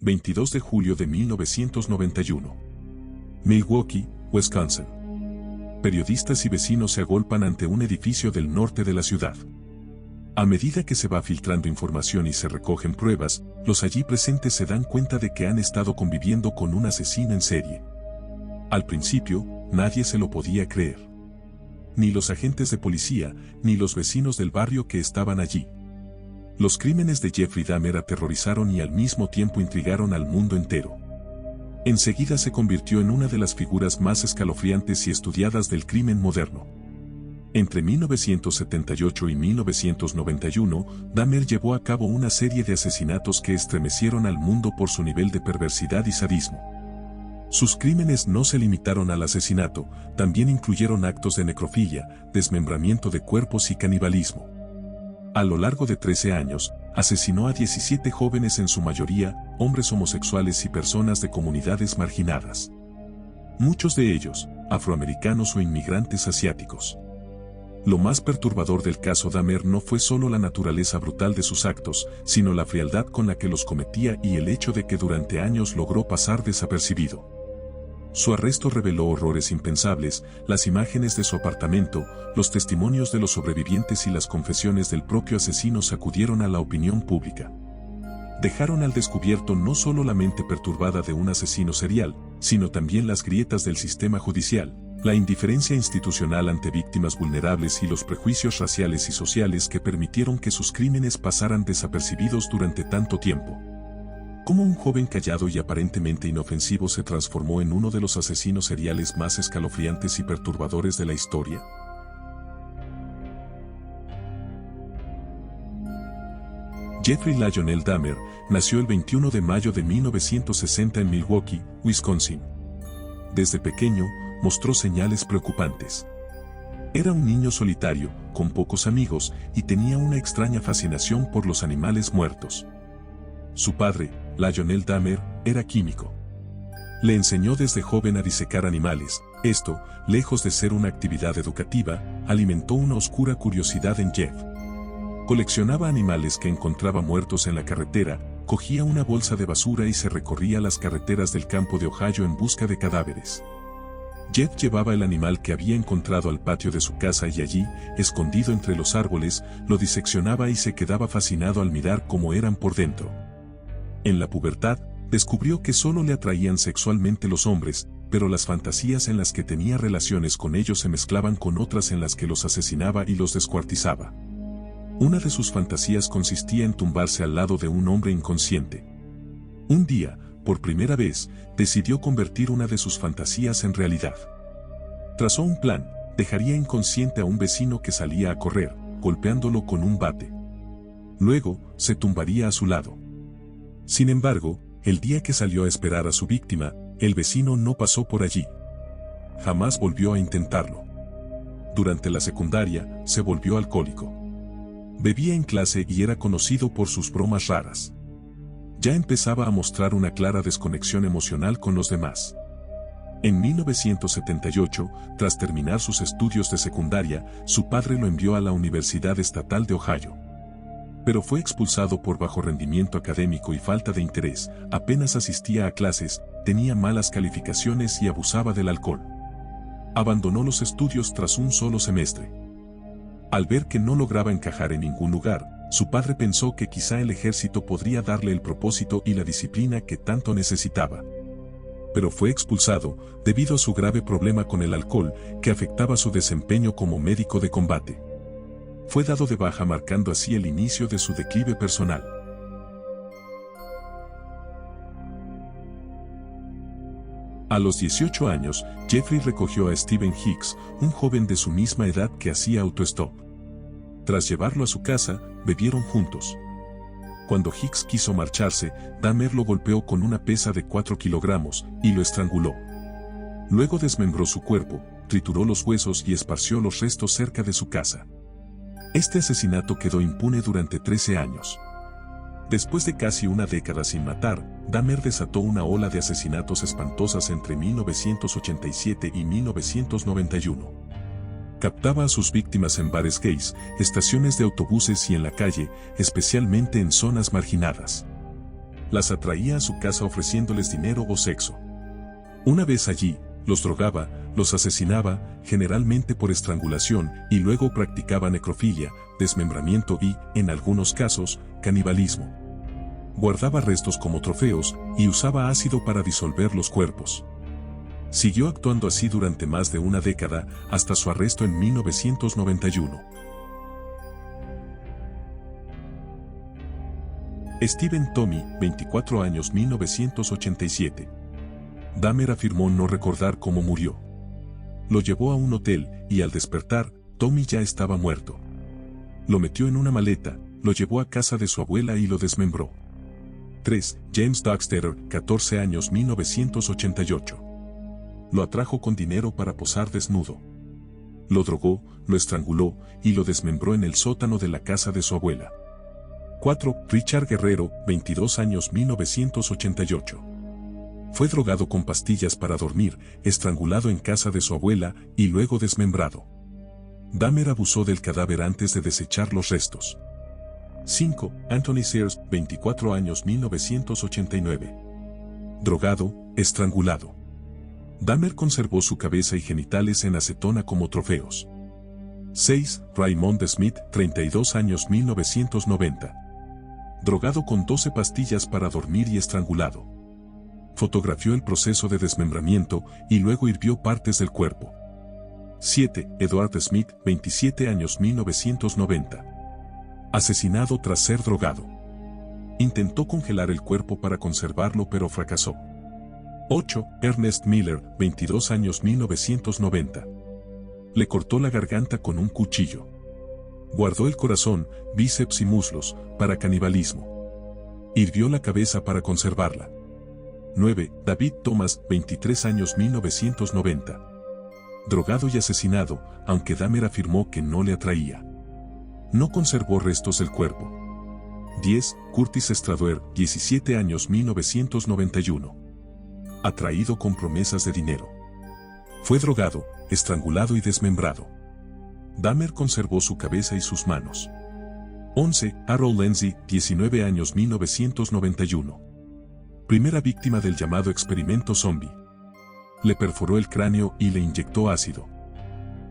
22 de julio de 1991. Milwaukee, Wisconsin. Periodistas y vecinos se agolpan ante un edificio del norte de la ciudad. A medida que se va filtrando información y se recogen pruebas, los allí presentes se dan cuenta de que han estado conviviendo con un asesino en serie. Al principio, nadie se lo podía creer. Ni los agentes de policía, ni los vecinos del barrio que estaban allí. Los crímenes de Jeffrey Dahmer aterrorizaron y al mismo tiempo intrigaron al mundo entero. Enseguida se convirtió en una de las figuras más escalofriantes y estudiadas del crimen moderno. Entre 1978 y 1991, Dahmer llevó a cabo una serie de asesinatos que estremecieron al mundo por su nivel de perversidad y sadismo. Sus crímenes no se limitaron al asesinato, también incluyeron actos de necrofilia, desmembramiento de cuerpos y canibalismo. A lo largo de 13 años, asesinó a 17 jóvenes, en su mayoría, hombres homosexuales y personas de comunidades marginadas. Muchos de ellos, afroamericanos o inmigrantes asiáticos. Lo más perturbador del caso Dahmer no fue solo la naturaleza brutal de sus actos, sino la frialdad con la que los cometía y el hecho de que durante años logró pasar desapercibido. Su arresto reveló horrores impensables, las imágenes de su apartamento, los testimonios de los sobrevivientes y las confesiones del propio asesino sacudieron a la opinión pública. Dejaron al descubierto no solo la mente perturbada de un asesino serial, sino también las grietas del sistema judicial, la indiferencia institucional ante víctimas vulnerables y los prejuicios raciales y sociales que permitieron que sus crímenes pasaran desapercibidos durante tanto tiempo. ¿Cómo un joven callado y aparentemente inofensivo se transformó en uno de los asesinos seriales más escalofriantes y perturbadores de la historia? Jeffrey Lionel Dahmer nació el 21 de mayo de 1960 en Milwaukee, Wisconsin. Desde pequeño, mostró señales preocupantes. Era un niño solitario, con pocos amigos, y tenía una extraña fascinación por los animales muertos. Su padre, Lionel Dahmer, era químico. Le enseñó desde joven a disecar animales. Esto, lejos de ser una actividad educativa, alimentó una oscura curiosidad en Jeff. Coleccionaba animales que encontraba muertos en la carretera, cogía una bolsa de basura y se recorría las carreteras del campo de Ohio en busca de cadáveres. Jeff llevaba el animal que había encontrado al patio de su casa y allí, escondido entre los árboles, lo diseccionaba y se quedaba fascinado al mirar cómo eran por dentro. En la pubertad, descubrió que solo le atraían sexualmente los hombres, pero las fantasías en las que tenía relaciones con ellos se mezclaban con otras en las que los asesinaba y los descuartizaba. Una de sus fantasías consistía en tumbarse al lado de un hombre inconsciente. Un día, por primera vez, decidió convertir una de sus fantasías en realidad. Trazó un plan: dejaría inconsciente a un vecino que salía a correr, golpeándolo con un bate. Luego, se tumbaría a su lado. Sin embargo, el día que salió a esperar a su víctima, el vecino no pasó por allí. Jamás volvió a intentarlo. Durante la secundaria, se volvió alcohólico. Bebía en clase y era conocido por sus bromas raras. Ya empezaba a mostrar una clara desconexión emocional con los demás. En 1978, tras terminar sus estudios de secundaria, su padre lo envió a la Universidad Estatal de Ohio. Pero fue expulsado por bajo rendimiento académico y falta de interés, apenas asistía a clases, tenía malas calificaciones y abusaba del alcohol. Abandonó los estudios tras un solo semestre. Al ver que no lograba encajar en ningún lugar, su padre pensó que quizá el ejército podría darle el propósito y la disciplina que tanto necesitaba. Pero fue expulsado, debido a su grave problema con el alcohol, que afectaba su desempeño como médico de combate. Fue dado de baja, marcando así el inicio de su declive personal. A los 18 años, Jeffrey recogió a Stephen Hicks, un joven de su misma edad que hacía autostop. Tras llevarlo a su casa, bebieron juntos. Cuando Hicks quiso marcharse, Dahmer lo golpeó con una pesa de 4 kilogramos y lo estranguló. Luego desmembró su cuerpo, trituró los huesos y esparció los restos cerca de su casa. Este asesinato quedó impune durante 13 años. Después de casi una década sin matar, Dahmer desató una ola de asesinatos espantosas entre 1987 y 1991. Captaba a sus víctimas en bares gays, estaciones de autobuses y en la calle, especialmente en zonas marginadas. Las atraía a su casa ofreciéndoles dinero o sexo. Una vez allí, los drogaba, los asesinaba, generalmente por estrangulación, y luego practicaba necrofilia, desmembramiento y, en algunos casos, canibalismo. Guardaba restos como trofeos, y usaba ácido para disolver los cuerpos. Siguió actuando así durante más de una década, hasta su arresto en 1991. Stephen Tommy, 24 años 1987. Dahmer afirmó no recordar cómo murió. Lo llevó a un hotel, y al despertar, Tommy ya estaba muerto. Lo metió en una maleta, lo llevó a casa de su abuela y lo desmembró. 3. James Dockstader, 14 años 1988. Lo atrajo con dinero para posar desnudo. Lo drogó, lo estranguló, y lo desmembró en el sótano de la casa de su abuela. 4. Richard Guerrero, 22 años 1988. Fue drogado con pastillas para dormir, estrangulado en casa de su abuela, y luego desmembrado. Dahmer abusó del cadáver antes de desechar los restos. 5. Anthony Sears, 24 años 1989. Drogado, estrangulado. Dahmer conservó su cabeza y genitales en acetona como trofeos. 6. Raymond Smith, 32 años 1990. Drogado con 12 pastillas para dormir y estrangulado. Fotografió el proceso de desmembramiento y luego hirvió partes del cuerpo. 7. Edward Smith, 27 años 1990. Asesinado tras ser drogado. Intentó congelar el cuerpo para conservarlo pero fracasó. 8. Ernest Miller, 22 años 1990. Le cortó la garganta con un cuchillo. Guardó el corazón, bíceps y muslos, para canibalismo. Hirvió la cabeza para conservarla. 9. David Thomas, 23 años 1990. Drogado y asesinado, aunque Dahmer afirmó que no le atraía. No conservó restos del cuerpo. 10. Curtis Stradoer, 17 años 1991. Atraído con promesas de dinero. Fue drogado, estrangulado y desmembrado. Dahmer conservó su cabeza y sus manos. 11. Harold Lindsay, 19 años 1991. Primera víctima del llamado experimento zombie. Le perforó el cráneo y le inyectó ácido.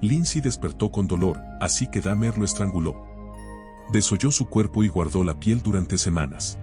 Lindsay despertó con dolor, así que Dahmer lo estranguló. Desolló su cuerpo y guardó la piel durante semanas.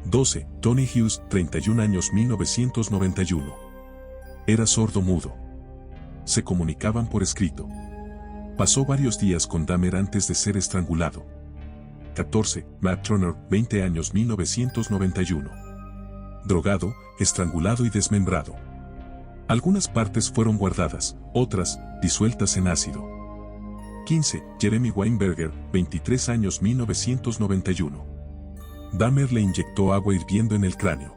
12. Tony Hughes, 31 años 1991. Era sordo-mudo. Se comunicaban por escrito. Pasó varios días con Dahmer antes de ser estrangulado. 14. Matt Turner, 20 años 1991. Drogado, estrangulado y desmembrado. Algunas partes fueron guardadas, otras, disueltas en ácido. 15. Jeremy Weinberger, 23 años 1991. Dahmer le inyectó agua hirviendo en el cráneo.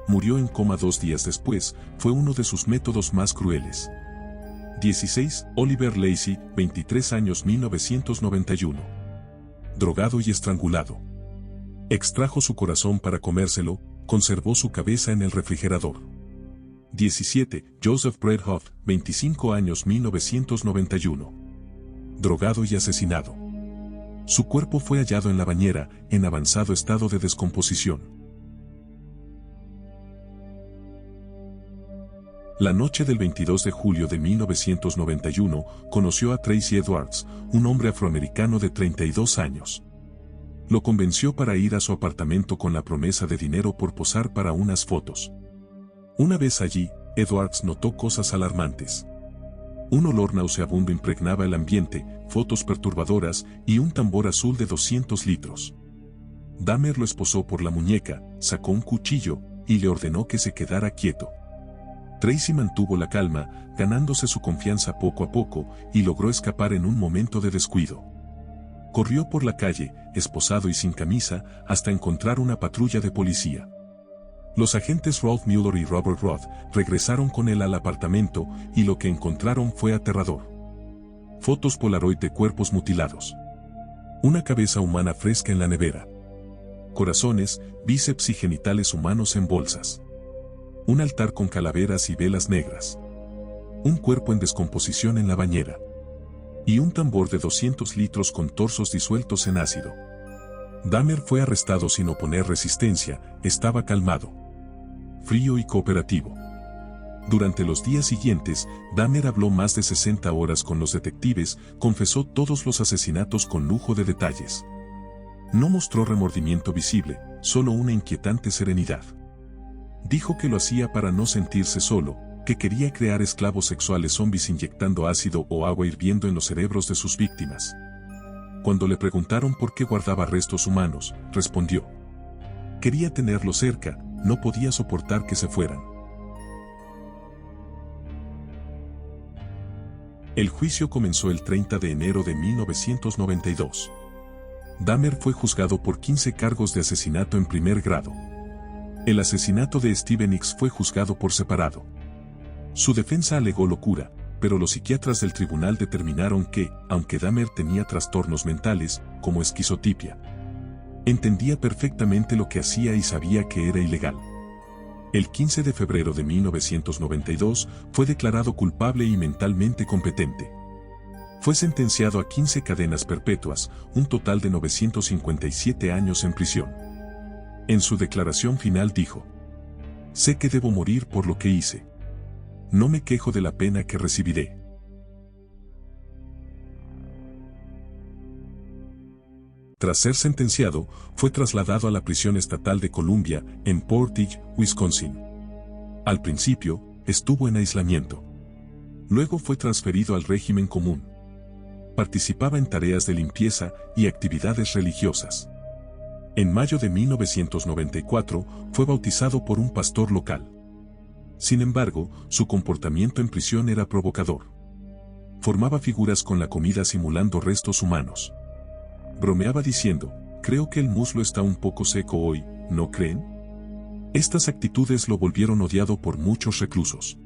Murió en coma 2 días después, fue uno de sus métodos más crueles. 16. Oliver Lacey, 23 años 1991. Drogado y estrangulado. Extrajo su corazón para comérselo, conservó su cabeza en el refrigerador. 17. Joseph Breithoff, 25 años 1991. Drogado y asesinado. Su cuerpo fue hallado en la bañera, en avanzado estado de descomposición. La noche del 22 de julio de 1991, conoció a Tracy Edwards, un hombre afroamericano de 32 años. Lo convenció para ir a su apartamento con la promesa de dinero por posar para unas fotos. Una vez allí, Edwards notó cosas alarmantes. Un olor nauseabundo impregnaba el ambiente, fotos perturbadoras y un tambor azul de 200 litros. Dahmer lo esposó por la muñeca, sacó un cuchillo y le ordenó que se quedara quieto. Tracy mantuvo la calma, ganándose su confianza poco a poco, y logró escapar en un momento de descuido. Corrió por la calle, esposado y sin camisa, hasta encontrar una patrulla de policía. Los agentes Rolf Mueller y Robert Roth regresaron con él al apartamento, y lo que encontraron fue aterrador. Fotos Polaroid de cuerpos mutilados. Una cabeza humana fresca en la nevera. Corazones, bíceps y genitales humanos en bolsas. Un altar con calaveras y velas negras. Un cuerpo en descomposición en la bañera. Y un tambor de 200 litros con torsos disueltos en ácido. Dahmer fue arrestado sin oponer resistencia, estaba calmado, frío y cooperativo. Durante los días siguientes, Dahmer habló más de 60 horas con los detectives, confesó todos los asesinatos con lujo de detalles. No mostró remordimiento visible, solo una inquietante serenidad. Dijo que lo hacía para no sentirse solo, que quería crear esclavos sexuales zombies inyectando ácido o agua hirviendo en los cerebros de sus víctimas. Cuando le preguntaron por qué guardaba restos humanos, respondió: quería tenerlos cerca, no podía soportar que se fueran. El juicio comenzó el 30 de enero de 1992. Dahmer fue juzgado por 15 cargos de asesinato en primer grado. El asesinato de Steven X fue juzgado por separado. Su defensa alegó locura, pero los psiquiatras del tribunal determinaron que, aunque Dahmer tenía trastornos mentales, como esquizotipia, entendía perfectamente lo que hacía y sabía que era ilegal. El 15 de febrero de 1992 fue declarado culpable y mentalmente competente. Fue sentenciado a 15 cadenas perpetuas, un total de 957 años en prisión. En su declaración final dijo: sé que debo morir por lo que hice. No me quejo de la pena que recibiré. Tras ser sentenciado, fue trasladado a la prisión estatal de Columbia, en Portage, Wisconsin. Al principio, estuvo en aislamiento. Luego fue transferido al régimen común. Participaba en tareas de limpieza y actividades religiosas. En mayo de 1994, fue bautizado por un pastor local. Sin embargo, su comportamiento en prisión era provocador. Formaba figuras con la comida simulando restos humanos. Bromeaba diciendo: creo que el muslo está un poco seco hoy, ¿no creen? Estas actitudes lo volvieron odiado por muchos reclusos.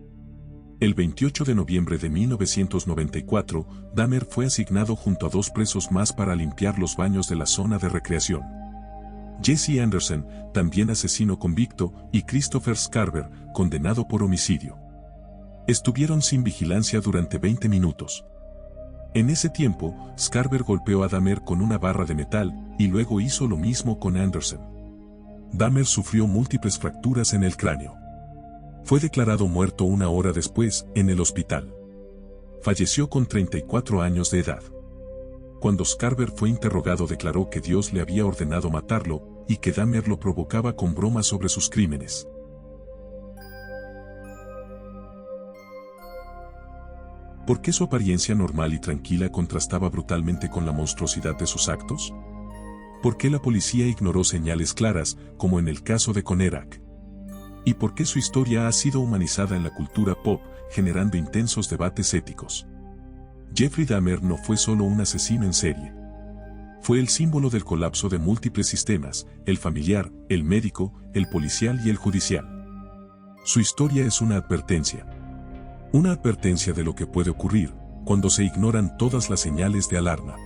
El 28 de noviembre de 1994, Dahmer fue asignado junto a 2 presos más para limpiar los baños de la zona de recreación. Jesse Anderson, también asesino convicto, y Christopher Scarver, condenado por homicidio. Estuvieron sin vigilancia durante 20 minutos. En ese tiempo, Scarver golpeó a Dahmer con una barra de metal, y luego hizo lo mismo con Anderson. Dahmer sufrió múltiples fracturas en el cráneo. Fue declarado muerto una hora después, en el hospital. Falleció con 34 años de edad. Cuando Scarver fue interrogado declaró que Dios le había ordenado matarlo, y que Dahmer lo provocaba con bromas sobre sus crímenes. ¿Por qué su apariencia normal y tranquila contrastaba brutalmente con la monstruosidad de sus actos? ¿Por qué la policía ignoró señales claras, como en el caso de Conerak? ¿Y por qué su historia ha sido humanizada en la cultura pop, generando intensos debates éticos? Jeffrey Dahmer no fue solo un asesino en serie. Fue el símbolo del colapso de múltiples sistemas, el familiar, el médico, el policial y el judicial. Su historia es una advertencia. Una advertencia de lo que puede ocurrir cuando se ignoran todas las señales de alarma.